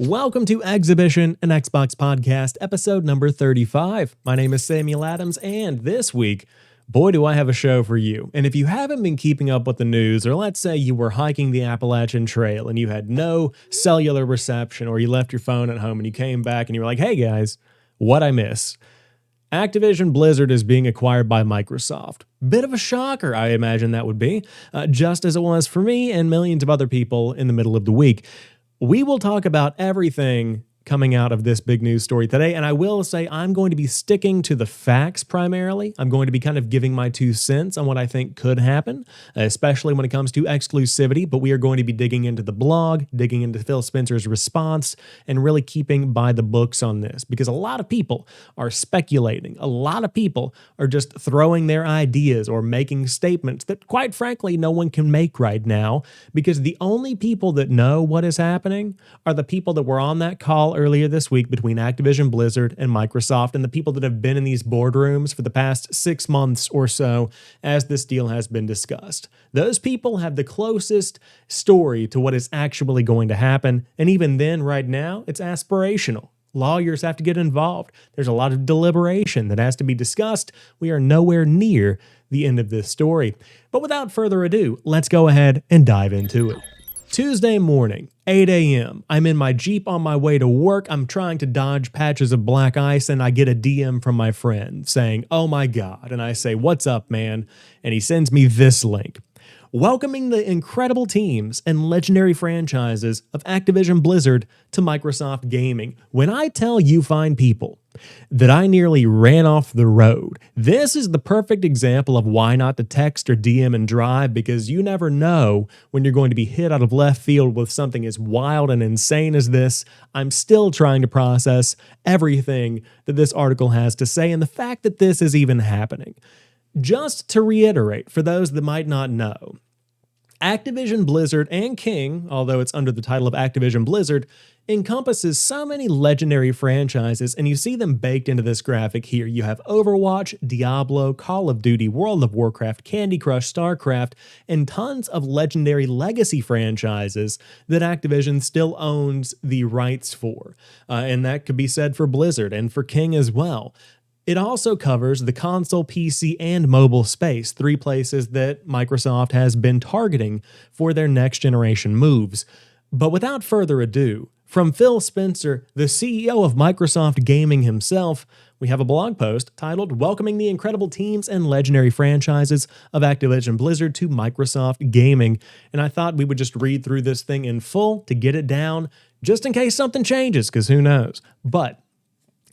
Welcome to Xhibition, an Xbox podcast, episode number 35. My name is Samuel Adams, and this week, boy, do I have a show for you. And if you haven't been keeping up with the news, or let's say you were hiking the Appalachian Trail and you had no cellular reception, or you left your phone at home and you came back and you were like, hey guys, what'd I miss? Activision-Blizzard is being acquired by Microsoft. Bit of a shocker, I imagine that would be, just as it was for me and millions of other people in the middle of the week. We will talk about everything coming out of this big news story today, and I will say I'm going to be sticking to the facts primarily. I'm going to be kind of giving my 2 cents on what I think could happen, especially when it comes to exclusivity, but we are going to be digging into the blog, digging into Phil Spencer's response, and really keeping by the books on this, because a lot of people are speculating. A lot of people are just throwing their ideas or making statements that, quite frankly, no one can make right now, because the only people that know what is happening are the people that were on that call earlier this week between Activision-Blizzard and Microsoft, and the people that have been in these boardrooms for the past 6 months or so as this deal has been discussed. Those people have the closest story to what is actually going to happen, and even then, right now, it's aspirational. Lawyers have to get involved. There's a lot of deliberation that has to be discussed. We are nowhere near the end of this story. But without further ado, let's go ahead and dive into it. Tuesday morning, 8 a.m. I'm in my Jeep on my way to work. I'm trying to dodge patches of black ice, and I get a DM from my friend saying, "Oh my God." And I say, "What's up, man?" And he sends me this link. Welcoming the incredible teams and legendary franchises of Activision-Blizzard to Microsoft Gaming. When I tell you fine people that I nearly ran off the road, this is the perfect example of why not to text or DM and drive, because you never know when you're going to be hit out of left field with something as wild and insane as this. I'm still trying to process everything that this article has to say and the fact that this is even happening. Just to reiterate, for those that might not know, Activision-Blizzard and King, although it's under the title of Activision-Blizzard, encompasses so many legendary franchises, and you see them baked into this graphic here. You have Overwatch, Diablo, Call of Duty, World of Warcraft, Candy Crush, StarCraft, and tons of legendary legacy franchises that Activision still owns the rights for. And that could be said for Blizzard and for King as well. It also covers the console, PC, and mobile space, 3 places that Microsoft has been targeting for their next-generation moves. But without further ado, from Phil Spencer, the CEO of Microsoft Gaming himself, we have a blog post titled "Welcoming the Incredible Teams and Legendary Franchises of Activision-Blizzard to Microsoft Gaming." And I thought we would just read through this thing in full to get it down, just in case something changes, because who knows. But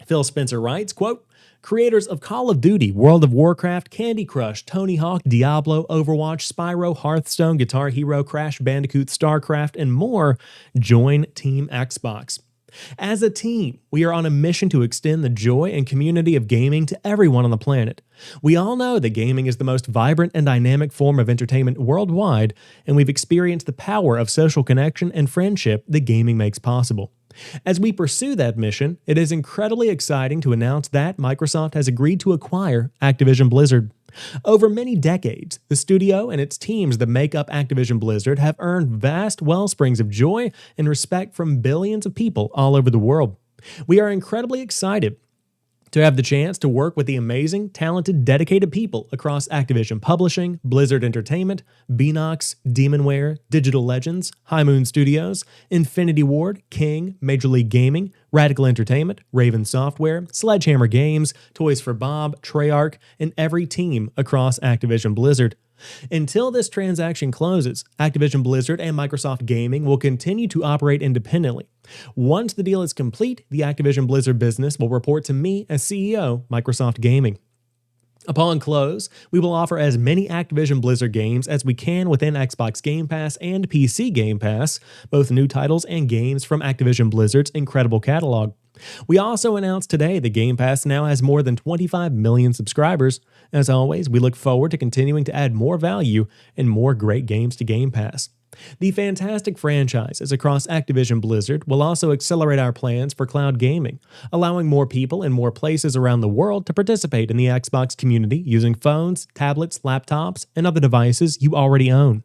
Phil Spencer writes, quote, "Creators of Call of Duty, World of Warcraft, Candy Crush, Tony Hawk, Diablo, Overwatch, Spyro, Hearthstone, Guitar Hero, Crash Bandicoot, StarCraft, and more join Team Xbox. As a team, we are on a mission to extend the joy and community of gaming to everyone on the planet. We all know that gaming is the most vibrant and dynamic form of entertainment worldwide, and we've experienced the power of social connection and friendship that gaming makes possible. As we pursue that mission, it is incredibly exciting to announce that Microsoft has agreed to acquire Activision-Blizzard. Over many decades, the studio and its teams that make up Activision-Blizzard have earned vast wellsprings of joy and respect from billions of people all over the world. We are incredibly excited to have the chance to work with the amazing, talented, dedicated people across Activision Publishing, Blizzard Entertainment, Beenox, Demonware, Digital Legends, High Moon Studios, Infinity Ward, King, Major League Gaming, Radical Entertainment, Raven Software, Sledgehammer Games, Toys for Bob, Treyarch, and every team across Activision-Blizzard. Until this transaction closes, Activision-Blizzard and Microsoft Gaming will continue to operate independently. Once the deal is complete, the Activision-Blizzard business will report to me as CEO, Microsoft Gaming. Upon close, we will offer as many Activision-Blizzard games as we can within Xbox Game Pass and PC Game Pass, both new titles and games from Activision-Blizzard's incredible catalog. We also announced today that Game Pass now has more than 25 million subscribers. As always, we look forward to continuing to add more value and more great games to Game Pass. The fantastic franchises across Activision-Blizzard will also accelerate our plans for cloud gaming, allowing more people in more places around the world to participate in the Xbox community using phones, tablets, laptops, and other devices you already own.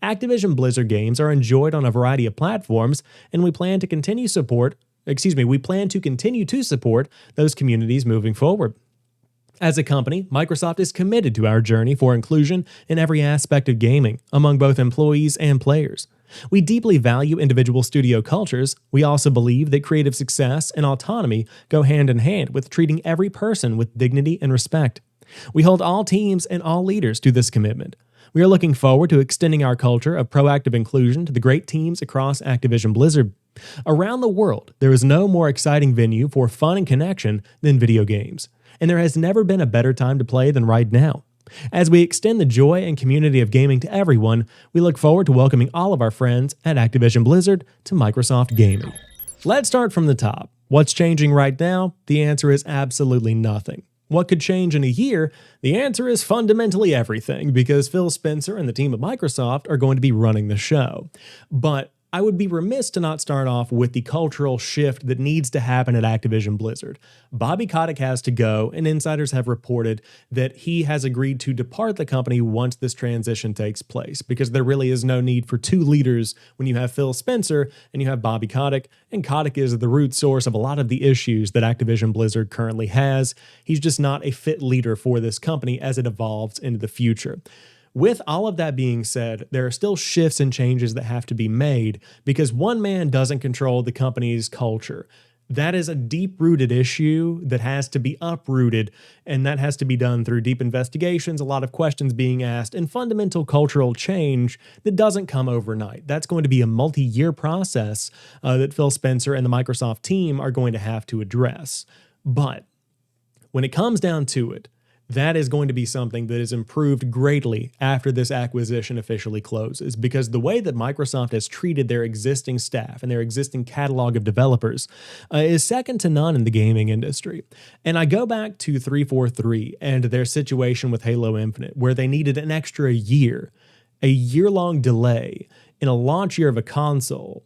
Activision-Blizzard games are enjoyed on a variety of platforms, and we plan to continue to continue to support those communities moving forward. As a company, Microsoft is committed to our journey for inclusion in every aspect of gaming, among both employees and players. We deeply value individual studio cultures. We also believe that creative success and autonomy go hand in hand with treating every person with dignity and respect. We hold all teams and all leaders to this commitment. We are looking forward to extending our culture of proactive inclusion to the great teams across Activision-Blizzard. Around the world, there is no more exciting venue for fun and connection than video games, and there has never been a better time to play than right now. As we extend the joy and community of gaming to everyone, we look forward to welcoming all of our friends at Activision-Blizzard to Microsoft Gaming. Let's start from the top. What's changing right now? The answer is absolutely nothing. What could change in a year? The answer is fundamentally everything, because Phil Spencer and the team at Microsoft are going to be running the show. But I would be remiss to not start off with the cultural shift that needs to happen at Activision-Blizzard. Bobby Kotick has to go, and insiders have reported that he has agreed to depart the company once this transition takes place, because there really is no need for two leaders when you have Phil Spencer and you have Bobby Kotick, and Kotick is the root source of a lot of the issues that Activision-Blizzard currently has. He's just not a fit leader for this company as it evolves into the future. With all of that being said, there are still shifts and changes that have to be made because one man doesn't control the company's culture. That is a deep-rooted issue that has to be uprooted, and that has to be done through deep investigations, a lot of questions being asked, and fundamental cultural change that doesn't come overnight. That's going to be a multi-year process that Phil Spencer and the Microsoft team are going to have to address. But when it comes down to it, that is going to be something that is improved greatly after this acquisition officially closes, because the way that Microsoft has treated their existing staff and their existing catalog of developers is second to none in the gaming industry. And I go back to 343 and their situation with Halo Infinite, where they needed an extra year, a year-long delay in a launch year of a console.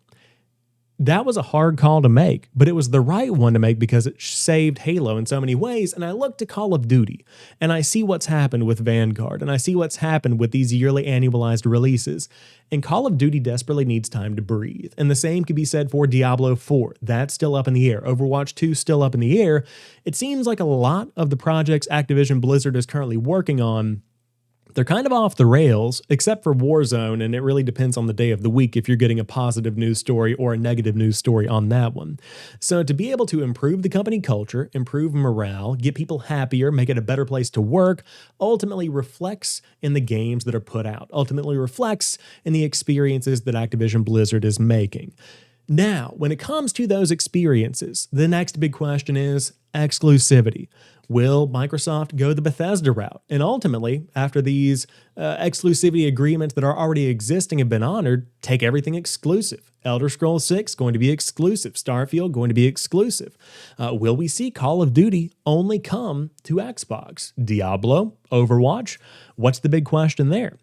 That was a hard call to make, but it was the right one to make because it saved Halo in so many ways. And I look to Call of Duty, and I see what's happened with Vanguard, and I see what's happened with these yearly annualized releases. And Call of Duty desperately needs time to breathe. And the same could be said for Diablo 4. That's still up in the air. Overwatch 2 still up in the air. It seems like a lot of the projects Activision-Blizzard is currently working on, they're kind of off the rails, except for Warzone, and it really depends on the day of the week if you're getting a positive news story or a negative news story on that one. So to be able to improve the company culture, improve morale, get people happier, make it a better place to work, ultimately reflects in the games that are put out, ultimately reflects in the experiences that Activision-Blizzard is making. Now, when it comes to those experiences, the next big question is exclusivity. Will Microsoft go the Bethesda route? And ultimately, after these exclusivity agreements that are already existing have been honored, take everything exclusive. Elder Scrolls 6 going to be exclusive. Starfield going to be exclusive. Will we see Call of Duty only come to Xbox? Diablo? Overwatch? What's the big question there?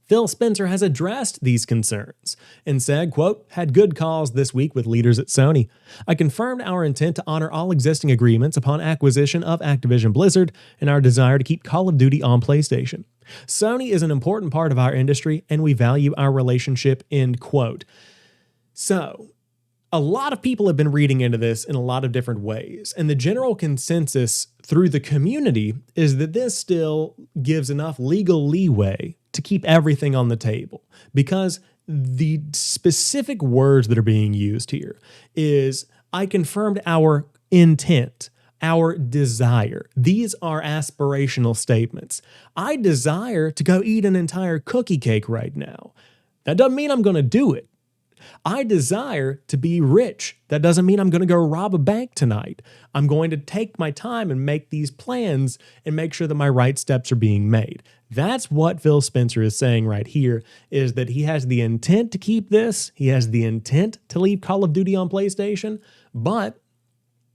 Phil Spencer has addressed these concerns and said, quote, "Had good calls this week with leaders at Sony. I confirmed our intent to honor all existing agreements upon acquisition of Activision-Blizzard and our desire to keep Call of Duty on PlayStation. Sony is an important part of our industry and we value our relationship," end quote. So, a lot of people have been reading into this in a lot of different ways, and the general consensus through the community is that this still gives enough legal leeway to keep everything on the table, because the specific words that are being used here is, I confirmed our intent, our desire. These are aspirational statements. I desire to go eat an entire cookie cake right now. That doesn't mean I'm going to do it. I desire to be rich. That doesn't mean I'm going to go rob a bank tonight. I'm going to take my time and make these plans and make sure that my right steps are being made. That's what Phil Spencer is saying right here, is that he has the intent to keep this. He has the intent to leave Call of Duty on PlayStation. But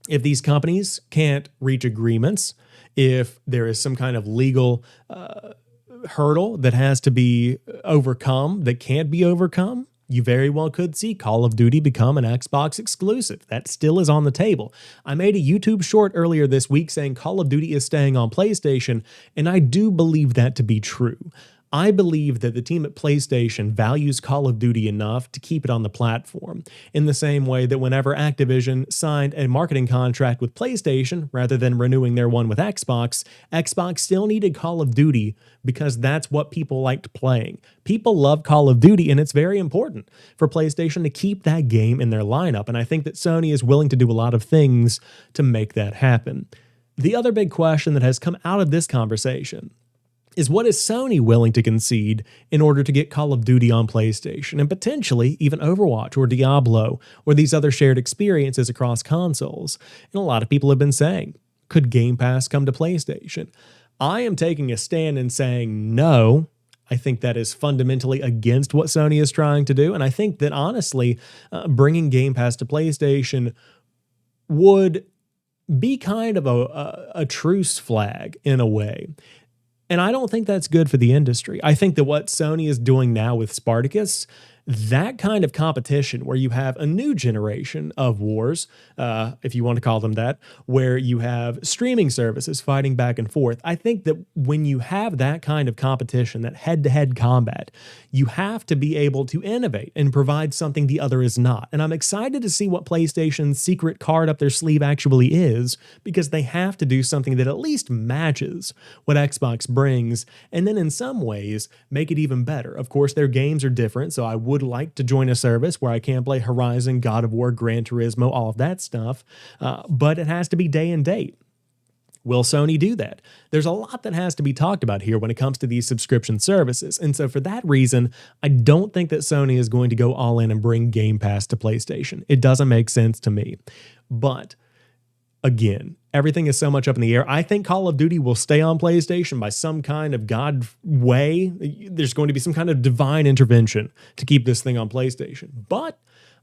if these companies can't reach agreements, if there is some kind of legal hurdle that has to be overcome, that can't be overcome, you very well could see Call of Duty become an Xbox exclusive. That still is on the table. I made a YouTube short earlier this week saying Call of Duty is staying on PlayStation, and I do believe that to be true. I believe that the team at PlayStation values Call of Duty enough to keep it on the platform, in the same way that whenever Activision signed a marketing contract with PlayStation, rather than renewing their one with Xbox, Xbox still needed Call of Duty because that's what people liked playing. People love Call of Duty, and it's very important for PlayStation to keep that game in their lineup, and I think that Sony is willing to do a lot of things to make that happen. The other big question that has come out of this conversation is, what is Sony willing to concede in order to get Call of Duty on PlayStation, and potentially even Overwatch or Diablo or these other shared experiences across consoles? And a lot of people have been saying, could Game Pass come to PlayStation? I am taking a stand and saying no. I think that is fundamentally against what Sony is trying to do, and I think that honestly, bringing Game Pass to PlayStation would be kind of a truce flag in a way. And I don't think that's good for the industry. I think that what Sony is doing now with Spartacus, that kind of competition where you have a new generation of wars, if you want to call them that, where you have streaming services fighting back and forth. I think that when you have that kind of competition, that head-to-head combat, you have to be able to innovate and provide something the other is not. And I'm excited to see what PlayStation's secret card up their sleeve actually is, because they have to do something that at least matches what Xbox brings, and then in some ways make it even better. Of course, their games are different, so I would like to join a service where I can play Horizon, God of War, Gran Turismo, all of that stuff, but it has to be day and date. Will Sony do that? There's a lot that has to be talked about here when it comes to these subscription services, and so for that reason, I don't think that Sony is going to go all in and bring Game Pass to PlayStation. It doesn't make sense to me. But again, everything is so much up in the air. I think Call of Duty will stay on PlayStation by some kind of God way. There's going to be some kind of divine intervention to keep this thing on PlayStation. But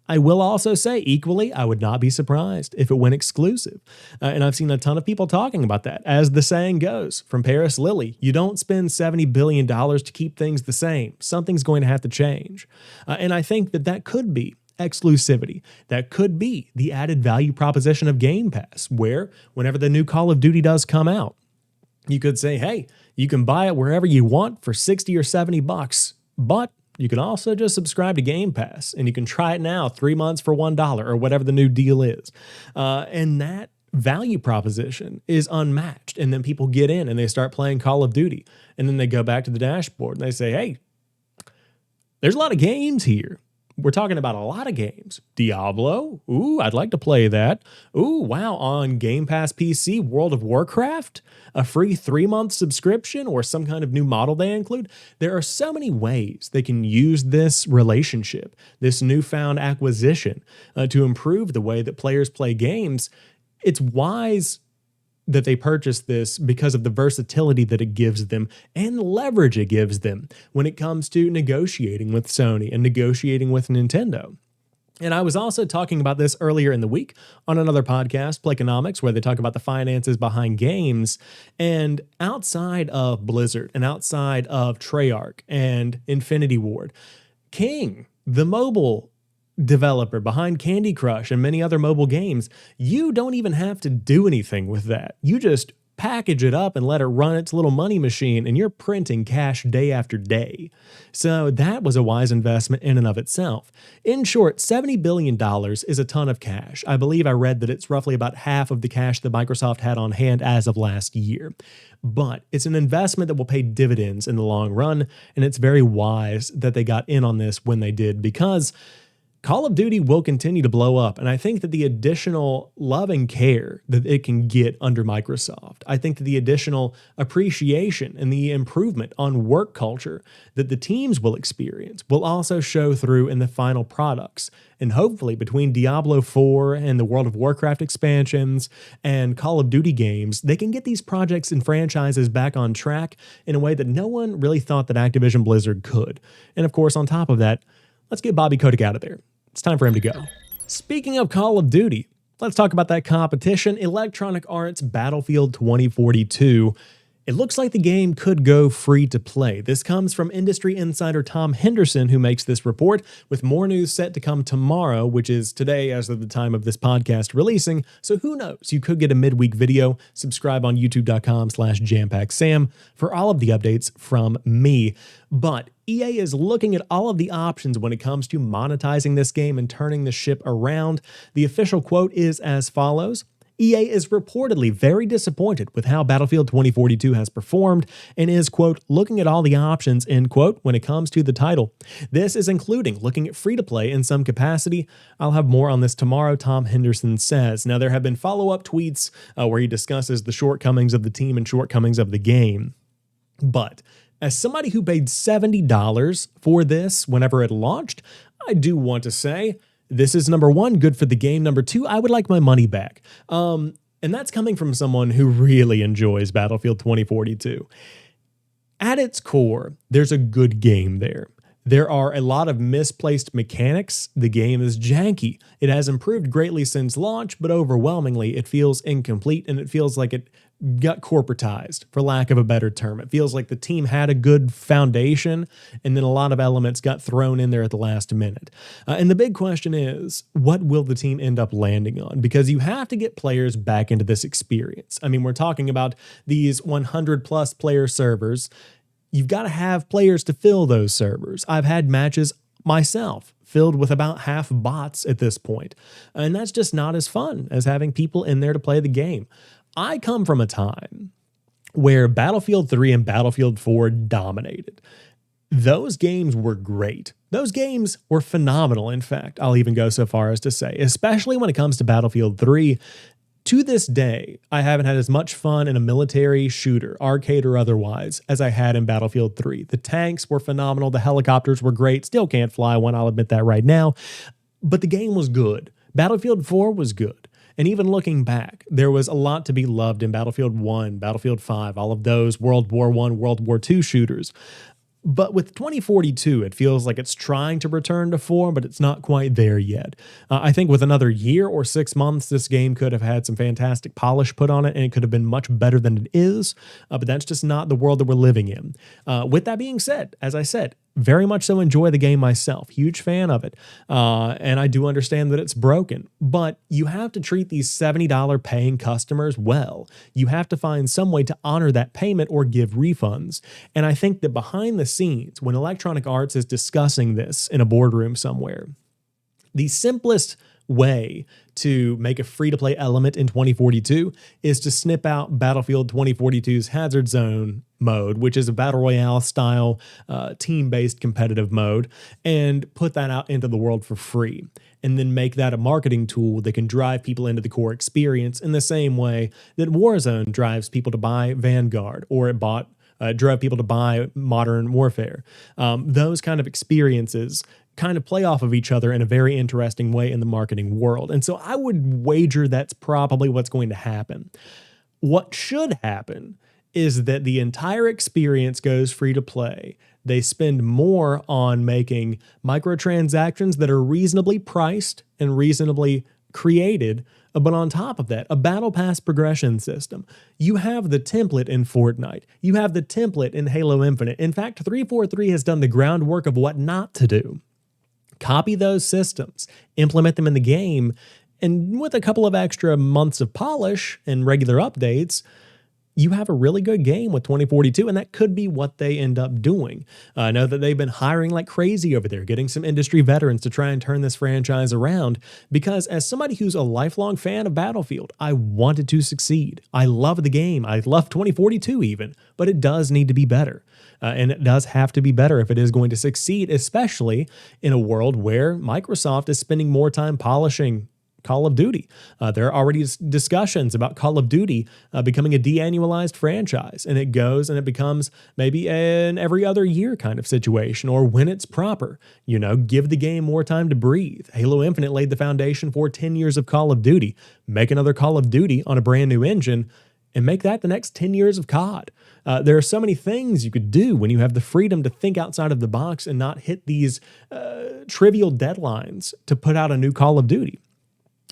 I will also say, equally, I would not be surprised if it went exclusive. And I've seen a ton of people talking about that. As the saying goes, from Paris Lily, you don't spend $70 billion to keep things the same. Something's going to have to change. And I think that that could be exclusivity. That could be the added value proposition of Game Pass, where whenever the new Call of Duty does come out, you could say, hey, you can buy it wherever you want for 60 or 70 bucks, but you can also just subscribe to Game Pass, and you can try it now 3 months for $1 or whatever the new deal is. And that value proposition is unmatched. And then people get in and they start playing Call of Duty, and then they go back to the dashboard and they say, hey, there's a lot of games here. We're talking about a lot of games. Diablo, ooh, I'd like to play that. Ooh, wow, on Game Pass PC, World of Warcraft, a free 3-month subscription or some kind of new model they include. There are so many ways they can use this relationship, this newfound acquisition, to improve the way that players play games. It's wise that they purchase this because of the versatility that it gives them and the leverage it gives them when it comes to negotiating with Sony and negotiating with Nintendo. And I was also talking about this earlier in the week on another podcast, Playconomics, where they talk about the finances behind games. And outside of Blizzard and outside of Treyarch and Infinity Ward, King, the mobile developer behind Candy Crush and many other mobile games, you don't even have to do anything with that. You just package it up and let it run its little money machine, and you're printing cash day after day. So that was a wise investment in and of itself. In short, $70 billion is a ton of cash. I believe I read that it's roughly about half of the cash that Microsoft had on hand as of last year. But it's an investment that will pay dividends in the long run, and it's very wise that they got in on this when they did, because Call of Duty will continue to blow up, and I think that the additional love and care that it can get under Microsoft, I think that the additional appreciation and the improvement on work culture that the teams will experience will also show through in the final products. And hopefully between Diablo 4 and the World of Warcraft expansions and Call of Duty games, they can get these projects and franchises back on track in a way that no one really thought that Activision-Blizzard could. And of course, on top of that, let's get Bobby Kotick out of there. It's time for him to go. Speaking of Call of Duty, let's talk about that competition, Electronic Arts Battlefield 2042. It looks like the game could go free to play. This comes from industry insider Tom Henderson, who makes this report, with more news set to come tomorrow, which is today as of the time of this podcast releasing. So who knows? You could get a midweek video. Subscribe on youtube.com/jampacksam for all of the updates from me. But EA is looking at all of the options when it comes to monetizing this game and turning the ship around. The official quote is as follows: EA is reportedly very disappointed with how Battlefield 2042 has performed and is, quote, looking at all the options, end quote, when it comes to the title. This is including looking at free-to-play in some capacity. I'll have more on this tomorrow, Tom Henderson says. Now, there have been follow-up tweets where he discusses the shortcomings of the team and shortcomings of the game. But as somebody who paid $70 for this whenever it launched, I do want to say, this is, number one, good for the game. Number two, I would like my money back. And that's coming from someone who really enjoys Battlefield 2042. At its core, there's a good game there. There are a lot of misplaced mechanics. The game is janky. It has improved greatly since launch, but overwhelmingly, it feels incomplete, and it feels like it got corporatized, for lack of a better term. It feels like the team had a good foundation, and then a lot of elements got thrown in there at the last minute. And the big question is, what will the team end up landing on? Because you have to get players back into this experience. I mean, we're talking about these 100-plus player servers. You've got to have players to fill those servers. I've had matches myself filled with about half bots at this point, and that's just not as fun as having people in there to play the game. I come from a time where Battlefield 3 and Battlefield 4 dominated. Those games were great. Those games were phenomenal. In fact, I'll even go so far as to say, especially when it comes to Battlefield 3, to this day, I haven't had as much fun in a military shooter, arcade or otherwise, as I had in Battlefield 3. The tanks were phenomenal. The helicopters were great. Still can't fly one, I'll admit that right now. But the game was good. Battlefield 4 was good. And even looking back, there was a lot to be loved in Battlefield 1, Battlefield 5, all of those World War I, World War II shooters. But with 2042, it feels like it's trying to return to form, but it's not quite there yet. I think with another year or 6 months, this game could have had some fantastic polish put on it, and it could have been much better than it is. But that's just not the world that we're living in. With that being said, as I said, very much so enjoy the game myself. Huge fan of it. And I do understand that it's broken. But you have to treat these $70 paying customers well. You have to find some way to honor that payment or give refunds. And I think that behind the scenes, when Electronic Arts is discussing this in a boardroom somewhere, the simplest way to make a free-to-play element in 2042 is to snip out Battlefield 2042's Hazard Zone mode, which is a Battle Royale style team-based competitive mode, and put that out into the world for free. And then make that a marketing tool that can drive people into the core experience in the same way that Warzone drives people to buy Vanguard, or it drove people to buy Modern Warfare. Those kind of experiences kind of play off of each other in a very interesting way in the marketing world. And so I would wager that's probably what's going to happen. What should happen is that the entire experience goes free to play. They spend more on making microtransactions that are reasonably priced and reasonably created. But on top of that, a battle pass progression system. You have the template in Fortnite. You have the template in Halo Infinite. In fact, 343 has done the groundwork of what not to do. Copy those systems, implement them in the game, and with a couple of extra months of polish and regular updates, you have a really good game with 2042, and that could be what they end up doing. I know that they've been hiring like crazy over there, getting some industry veterans to try and turn this franchise around, because as somebody who's a lifelong fan of Battlefield, I wanted to succeed. I love the game. I love 2042 even, but it does need to be better. And it does have to be better if it is going to succeed, especially in a world where Microsoft is spending more time polishing Call of Duty. There are already discussions about Call of Duty becoming a de-annualized franchise, and it goes and it becomes maybe an every other year kind of situation, or when it's proper. You know, give the game more time to breathe. Halo Infinite laid the foundation for 10 years of Call of Duty. Make another Call of Duty on a brand new engine, and make that the next 10 years of COD. There are so many things you could do when you have the freedom to think outside of the box and not hit these trivial deadlines to put out a new Call of Duty.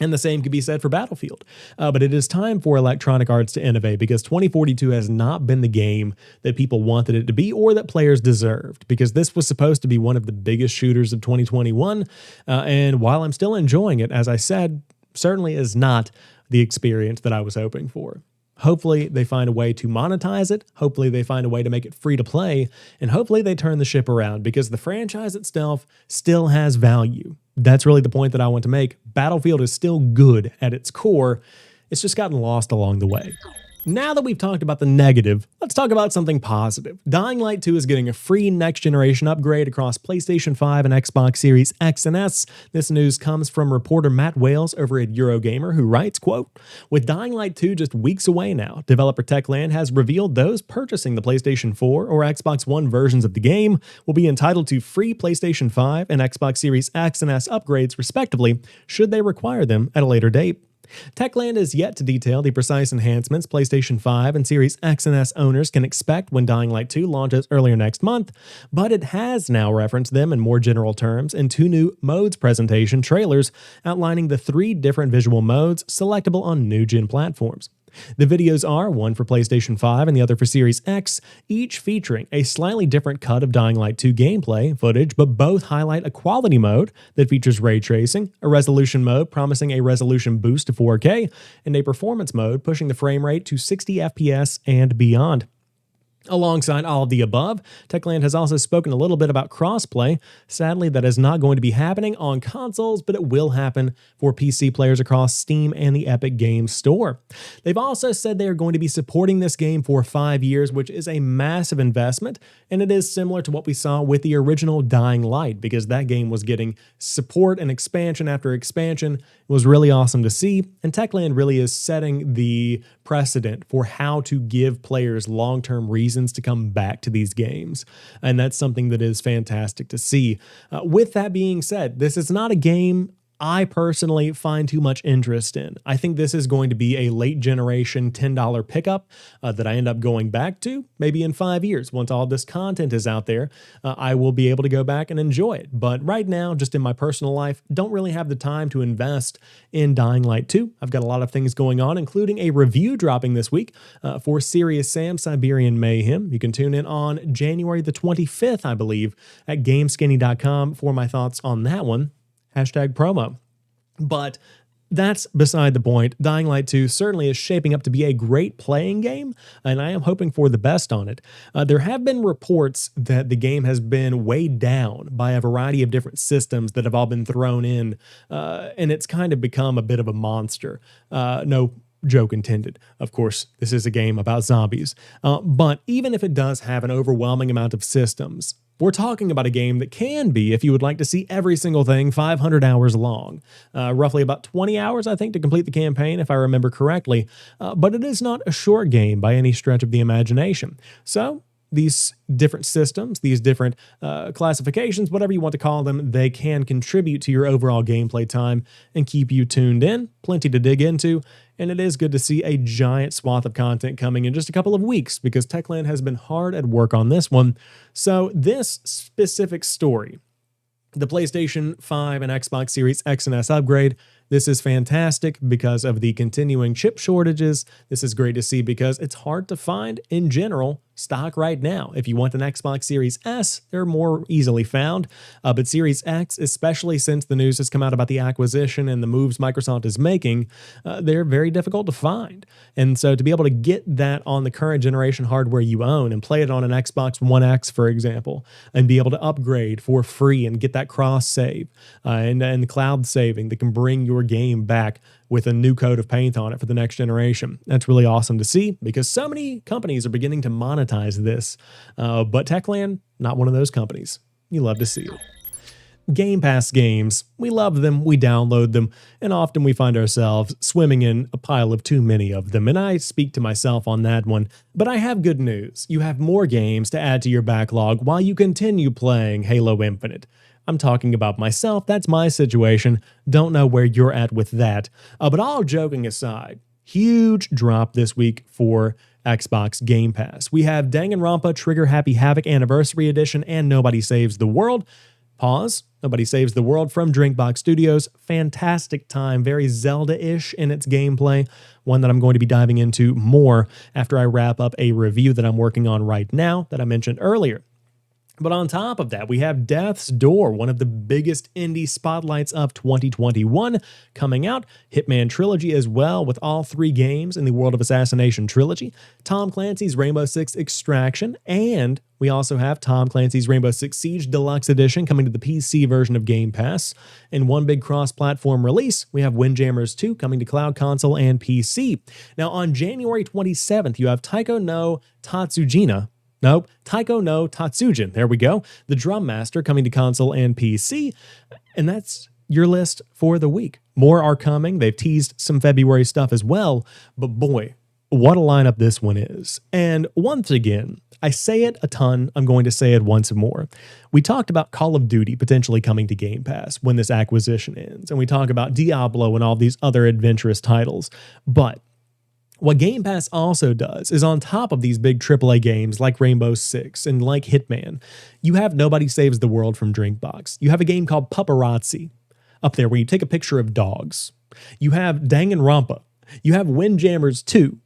And the same could be said for Battlefield. But it is time for Electronic Arts to innovate, because 2042 has not been the game that people wanted it to be or that players deserved, because this was supposed to be one of the biggest shooters of 2021. And while I'm still enjoying it, as I said, certainly is not the experience that I was hoping for. Hopefully they find a way to monetize it. Hopefully they find a way to make it free to play. And hopefully they turn the ship around, because the franchise itself still has value. That's really the point that I want to make. Battlefield is still good at its core. It's just gotten lost along the way. Now that we've talked about the negative, let's talk about something positive. Dying Light 2 is getting a free next-generation upgrade across PlayStation 5 and Xbox Series X and S. This news comes from reporter Matt Wales over at Eurogamer, who writes, quote, "With Dying Light 2 just weeks away now, developer Techland has revealed those purchasing the PlayStation 4 or Xbox One versions of the game will be entitled to free PlayStation 5 and Xbox Series X and S upgrades, respectively, should they require them at a later date." Techland is yet to detail the precise enhancements PlayStation 5 and Series X and S owners can expect when Dying Light 2 launches earlier next month, but it has now referenced them in more general terms in 2 new modes presentation trailers outlining the 3 different visual modes selectable on new-gen platforms. The videos are one for PlayStation 5 and the other for Series X, each featuring a slightly different cut of Dying Light 2 gameplay footage, but both highlight a quality mode that features ray tracing, a resolution mode promising a resolution boost to 4K, and a performance mode pushing the frame rate to 60 FPS and beyond. Alongside all of the above, Techland has also spoken a little bit about crossplay. Sadly, that is not going to be happening on consoles, but it will happen for PC players across Steam and the Epic Games Store. They've also said they are going to be supporting this game for 5 years, which is a massive investment, and it is similar to what we saw with the original Dying Light, because that game was getting support and expansion after expansion. It was really awesome to see, and Techland really is setting the precedent for how to give players long-term reasons to come back to these games. And that's something that is fantastic to see. With that being said, this is not a game I personally find too much interest in. I think this is going to be a late generation $10 pickup that I end up going back to maybe in 5 years. Once all this content is out there, I will be able to go back and enjoy it. But right now, just in my personal life, don't really have the time to invest in Dying Light 2. I've got a lot of things going on, including a review dropping this week for Serious Sam Siberian Mayhem. You can tune in on January the 25th, I believe, at GameSkinny.com for my thoughts on that one. #promo. But that's beside the point. Dying Light 2 certainly is shaping up to be a great playing game, and I am hoping for the best on it. There have been reports that the game has been weighed down by a variety of different systems that have all been thrown in, and it's kind of become a bit of a monster. No joke intended. Of course, this is a game about zombies. But even if it does have an overwhelming amount of systems, we're talking about a game that can be, if you would like to see every single thing, 500 hours long. Roughly about 20 hours, I think, to complete the campaign, if I remember correctly. But it is not a short game by any stretch of the imagination. So these different systems, these different classifications, whatever you want to call them, they can contribute to your overall gameplay time and keep you tuned in. Plenty to dig into. And it is good to see a giant swath of content coming in just a couple of weeks, because Techland has been hard at work on this one. So this specific story, the PlayStation 5 and Xbox Series X and S upgrade, this is fantastic because of the continuing chip shortages. This is great to see because it's hard to find, in general, stock right now. If you want an Xbox Series S, they're more easily found. But Series X, especially since the news has come out about the acquisition and the moves Microsoft is making, they're very difficult to find. And so to be able to get that on the current generation hardware you own and play it on an Xbox One X, for example, and be able to upgrade for free and get that cross save and cloud saving that can bring your game back with a new coat of paint on it for the next generation. That's really awesome to see, because so many companies are beginning to monetize this. But Techland, not one of those companies. You love to see it. Game Pass games, we love them, we download them, and often we find ourselves swimming in a pile of too many of them, and I speak to myself on that one. But I have good news. You have more games to add to your backlog while you continue playing Halo Infinite. I'm talking about myself, that's my situation. Don't know where you're at with that. But all joking aside, huge drop this week for Xbox Game Pass. We have Danganronpa Trigger Happy Havoc Anniversary Edition and Nobody Saves the World. Pause. Nobody Saves the World from Drinkbox Studios. Fantastic time, very Zelda-ish in its gameplay, one that I'm going to be diving into more after I wrap up a review that I'm working on right now that I mentioned earlier. But on top of that, we have Death's Door, one of the biggest indie spotlights of 2021 coming out. Hitman Trilogy as well, with all 3 games in the World of Assassination trilogy. Tom Clancy's Rainbow Six Extraction, and we also have Tom Clancy's Rainbow Six Siege Deluxe Edition coming to the PC version of Game Pass. In one big cross-platform release, we have Windjammers 2 coming to cloud, console, and PC. Now, on January 27th, you have Taiko no Tatsujin. There we go. The Drum Master coming to console and PC. And that's your list for the week. More are coming. They've teased some February stuff as well. But boy, what a lineup this one is. And once again, I say it a ton. I'm going to say it once more. We talked about Call of Duty potentially coming to Game Pass when this acquisition ends. And we talk about Diablo and all these other adventurous titles. But what Game Pass also does is, on top of these big AAA games like Rainbow Six and like Hitman, you have Nobody Saves the World from Drinkbox. You have a game called Paparazzi up there where you take a picture of dogs. You have Danganronpa. You have Windjammers 2.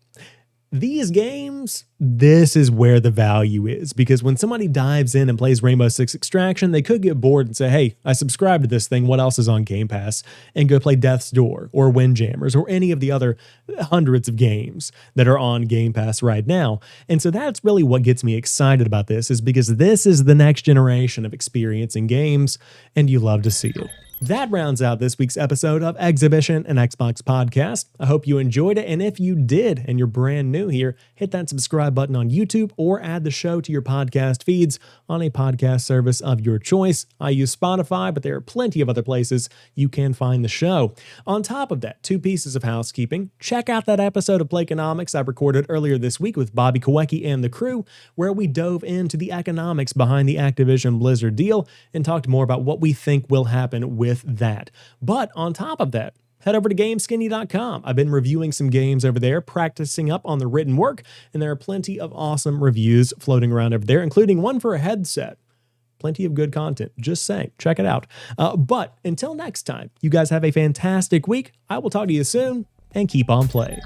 These games, this is where the value is, because when somebody dives in and plays Rainbow Six Extraction, they could get bored and say, hey, I subscribe to this thing, what else is on Game Pass? And go play Death's Door or Windjammers or any of the other hundreds of games that are on Game Pass right now. And so that's really what gets me excited about this, is because this is the next generation of experiencing games, and you love to see it. That rounds out this week's episode of Xhibition, an Xbox podcast. I hope you enjoyed it, and if you did and you're brand new here, hit that subscribe button on YouTube or add the show to your podcast feeds on a podcast service of your choice. I use Spotify, but there are plenty of other places you can find the show. On top of that, 2 pieces of housekeeping. Check out that episode of Playconomics I recorded earlier this week with Bobby Kowecki and the crew, where we dove into the economics behind the Activision-Blizzard deal and talked more about what we think will happen with that. But on top of that, head over to GameSkinny.com. I've been reviewing some games over there, practicing up on the written work, and there are plenty of awesome reviews floating around over there, including one for a headset. Plenty of good content. Just saying, check it out. But until next time, you guys have a fantastic week. I will talk to you soon, and keep on playing.